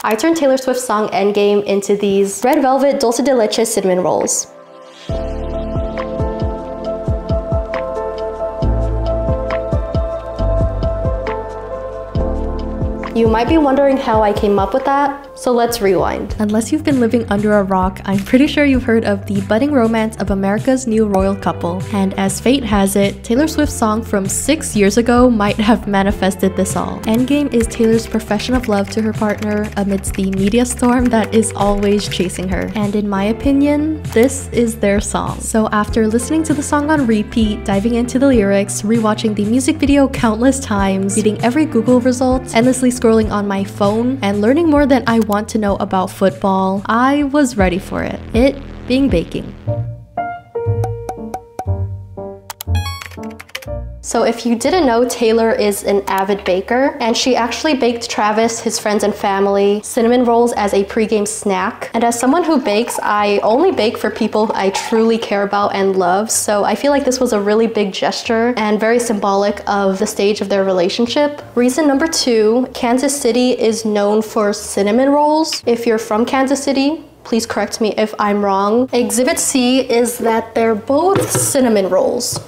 I turned Taylor Swift's song Endgame into these red velvet dulce de leche cinnamon rolls. You might be wondering how I came up with that, so let's rewind. Unless you've been living under a rock, I'm pretty sure you've heard of the budding romance of America's new royal couple. And as fate has it, Taylor Swift's song from 6 years ago might have manifested this all. Endgame is Taylor's profession of love to her partner amidst the media storm that is always chasing her. And in my opinion, this is their song. So after listening to the song on repeat, diving into the lyrics, rewatching the music video countless times, reading every Google result, endlessly scrolling on my phone, and learning more than I want to know about football, I was ready for it. It being baking. So if you didn't know, Taylor is an avid baker, and she actually baked Travis, his friends and family, cinnamon rolls as a pre-game snack. And as someone who bakes, I only bake for people I truly care about and love, so I feel like this was a really big gesture and very symbolic of the stage of their relationship. Reason number 2, Kansas City is known for cinnamon rolls. If you're from Kansas City, please correct me if I'm wrong. Exhibit C is that they're both cinnamon rolls.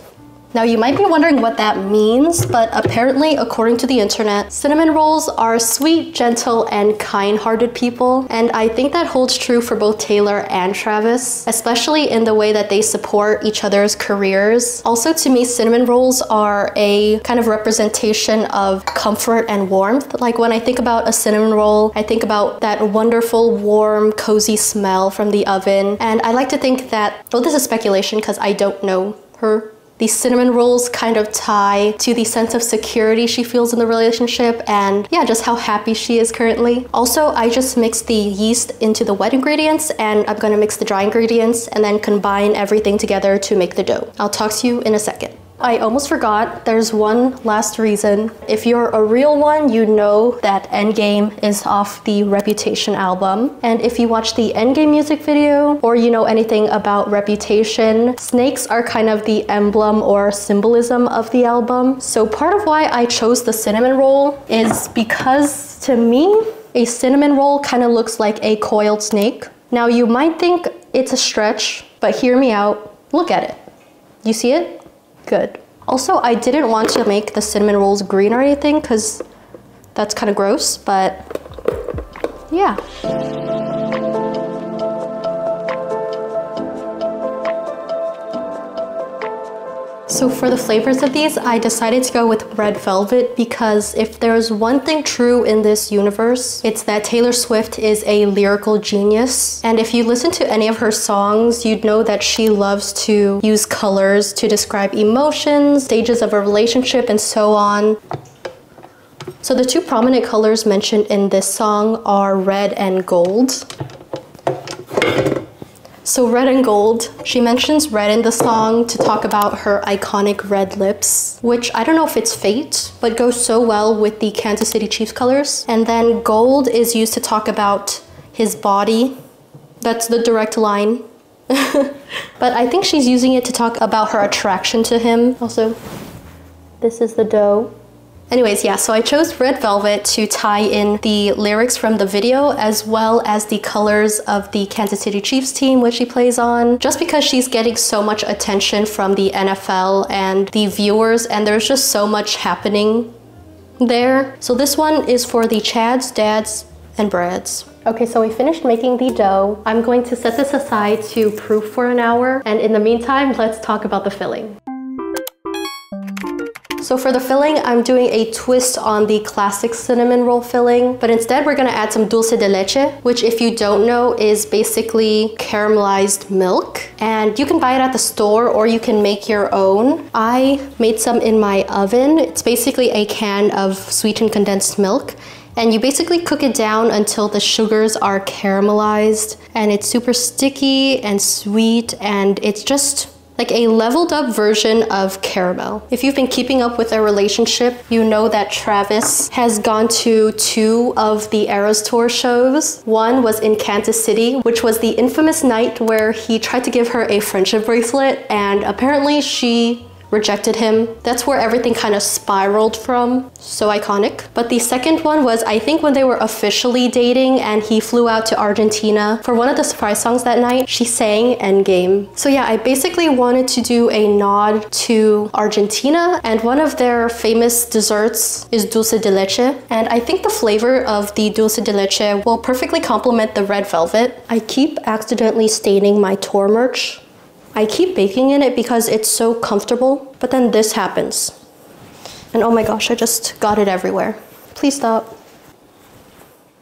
Now you might be wondering what that means, but apparently, according to the internet, cinnamon rolls are sweet, gentle, and kind-hearted people. And I think that holds true for both Taylor and Travis, especially in the way that they support each other's careers. Also, to me, cinnamon rolls are a kind of representation of comfort and warmth. Like when I think about a cinnamon roll, I think about that wonderful, warm, cozy smell from the oven. And I like to think that, well, this is speculation because I don't know her. These cinnamon rolls kind of tie to the sense of security she feels in the relationship and yeah, just how happy she is currently. Also, I just mixed the yeast into the wet ingredients and I'm gonna mix the dry ingredients and then combine everything together to make the dough. I'll talk to you in a second. I almost forgot, there's one last reason. If you're a real one, you know that Endgame is off the Reputation album. And if you watch the Endgame music video, or you know anything about Reputation, snakes are kind of the emblem or symbolism of the album. So part of why I chose the cinnamon roll is because to me, a cinnamon roll kind of looks like a coiled snake. Now you might think it's a stretch, but hear me out. Look at it. You see it? Good. Also, I didn't want to make the cinnamon rolls green or anything because that's kind of gross, but yeah. So for the flavors of these, I decided to go with red velvet because if there's one thing true in this universe, it's that Taylor Swift is a lyrical genius. And if you listen to any of her songs, you'd know that she loves to use colors to describe emotions, stages of a relationship, and so on. So the two prominent colors mentioned in this song are red and gold. So red and gold, she mentions red in the song to talk about her iconic red lips, which I don't know if it's fate, but goes so well with the Kansas City Chiefs colors. And then gold is used to talk about his body. That's the direct line. But I think she's using it to talk about her attraction to him. Also, this is the dough. Anyways, yeah, so I chose red velvet to tie in the lyrics from the video as well as the colors of the Kansas City Chiefs team which she plays on, just because she's getting so much attention from the NFL and the viewers, and there's just so much happening there. So this one is for the Chads, Dads, and Brads. Okay, so we finished making the dough. I'm going to set this aside to proof for an hour, and in the meantime, let's talk about the filling. So for the filling, I'm doing a twist on the classic cinnamon roll filling, but instead we're gonna add some dulce de leche, which if you don't know is basically caramelized milk. And you can buy it at the store or you can make your own. I made some in my oven. It's basically a can of sweetened condensed milk. And you basically cook it down until the sugars are caramelized and it's super sticky and sweet, and it's just like a leveled up version of caramel. If you've been keeping up with their relationship, you know that Travis has gone to 2 of the Eras Tour shows. One was in Kansas City, which was the infamous night where he tried to give her a friendship bracelet, and apparently she rejected him. That's where everything kind of spiraled from. So iconic. But the second one was, I think, when they were officially dating and he flew out to Argentina. For one of the surprise songs that night, she sang Endgame. So yeah, I basically wanted to do a nod to Argentina, and one of their famous desserts is dulce de leche. And I think the flavor of the dulce de leche will perfectly complement the red velvet. I keep accidentally staining my tour merch. I keep baking in it because it's so comfortable, but then this happens. And oh my gosh, I just got it everywhere. Please stop.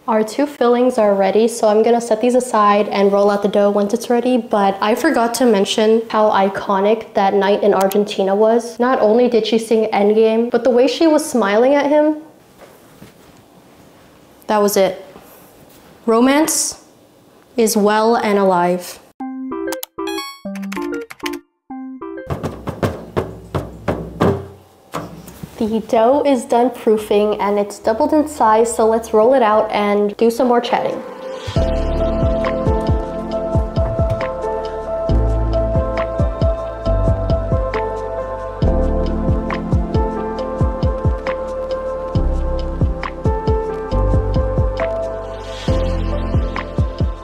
Our two fillings are ready, so I'm gonna set these aside and roll out the dough once it's ready. But I forgot to mention how iconic that night in Argentina was. Not only did she sing Endgame, but the way she was smiling at him, that was it. Romance is well and alive. The dough is done proofing and it's doubled in size, so let's roll it out and do some more chatting.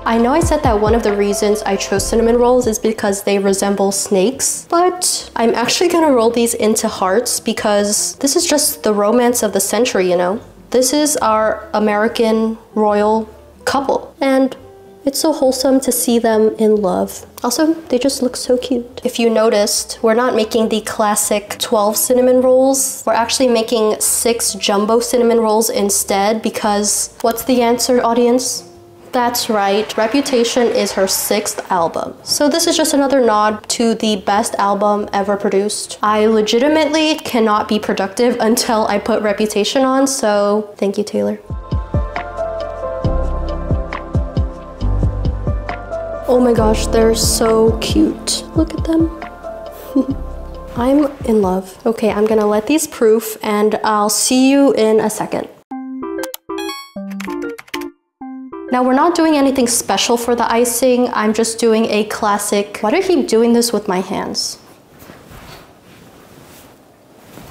I know I said that one of the reasons I chose cinnamon rolls is because they resemble snakes, but I'm actually gonna roll these into hearts because this is just the romance of the century, you know? This is our American royal couple, and it's so wholesome to see them in love. Also, they just look so cute. If you noticed, we're not making the classic 12 cinnamon rolls. We're actually making 6 jumbo cinnamon rolls instead because what's the answer, audience? That's right, Reputation is her 6th album. So this is just another nod to the best album ever produced. I legitimately cannot be productive until I put Reputation on, so thank you, Taylor. Oh my gosh, they're so cute. Look at them. I'm in love. Okay, I'm gonna let these proof and I'll see you in a second. Now we're not doing anything special for the icing, I'm just doing a classic. Why do I keep doing this with my hands?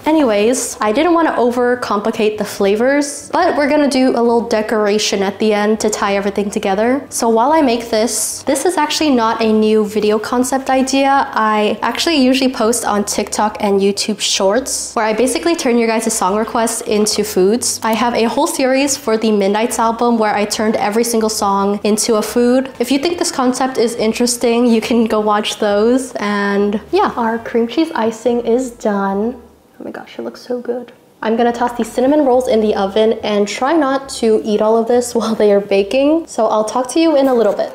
Anyways, I didn't want to overcomplicate the flavors, but we're gonna do a little decoration at the end to tie everything together. So while I make this is actually not a new video concept idea. I actually usually post on TikTok and YouTube Shorts, where I basically turn your guys' song requests into foods. I have a whole series for the Midnights album where I turned every single song into a food. If you think this concept is interesting, you can go watch those. And yeah, our cream cheese icing is done. Oh my gosh, it looks so good. I'm gonna toss these cinnamon rolls in the oven and try not to eat all of this while they are baking. So I'll talk to you in a little bit.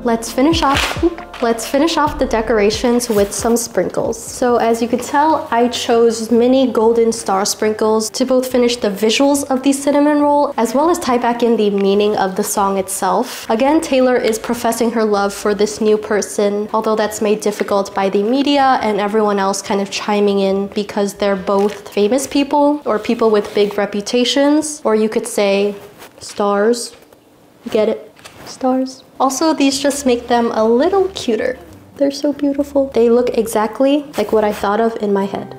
Let's finish off the decorations with some sprinkles. So as you can tell, I chose mini golden star sprinkles to both finish the visuals of the cinnamon roll as well as tie back in the meaning of the song itself. Again, Taylor is professing her love for this new person, although that's made difficult by the media and everyone else kind of chiming in because they're both famous people or people with big reputations, or you could say stars. You get it? Stars. Also, these just make them a little cuter. They're so beautiful. They look exactly like what I thought of in my head.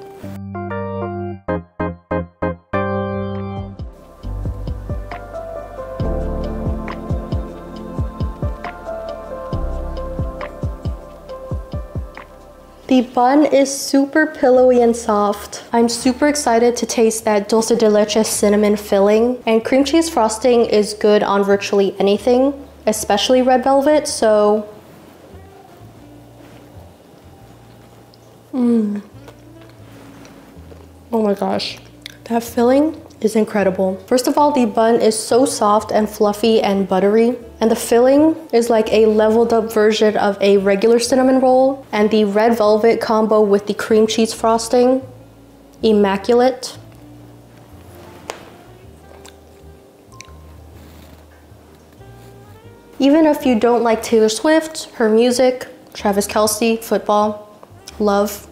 The bun is super pillowy and soft. I'm super excited to taste that dulce de leche cinnamon filling, and cream cheese frosting is good on virtually anything, especially red velvet, so oh my gosh, that filling is incredible. First of all, the bun is so soft and fluffy and buttery, and the filling is like a leveled up version of a regular cinnamon roll, and the red velvet combo with the cream cheese frosting, immaculate. Even if you don't like Taylor Swift, her music, Travis Kelce, football, love,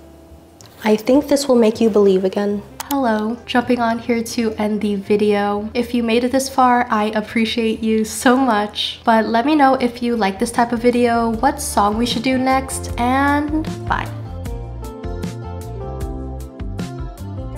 I think this will make you believe again. Hello, jumping on here to end the video. If you made it this far, I appreciate you so much. But let me know if you like this type of video, what song we should do next, and bye.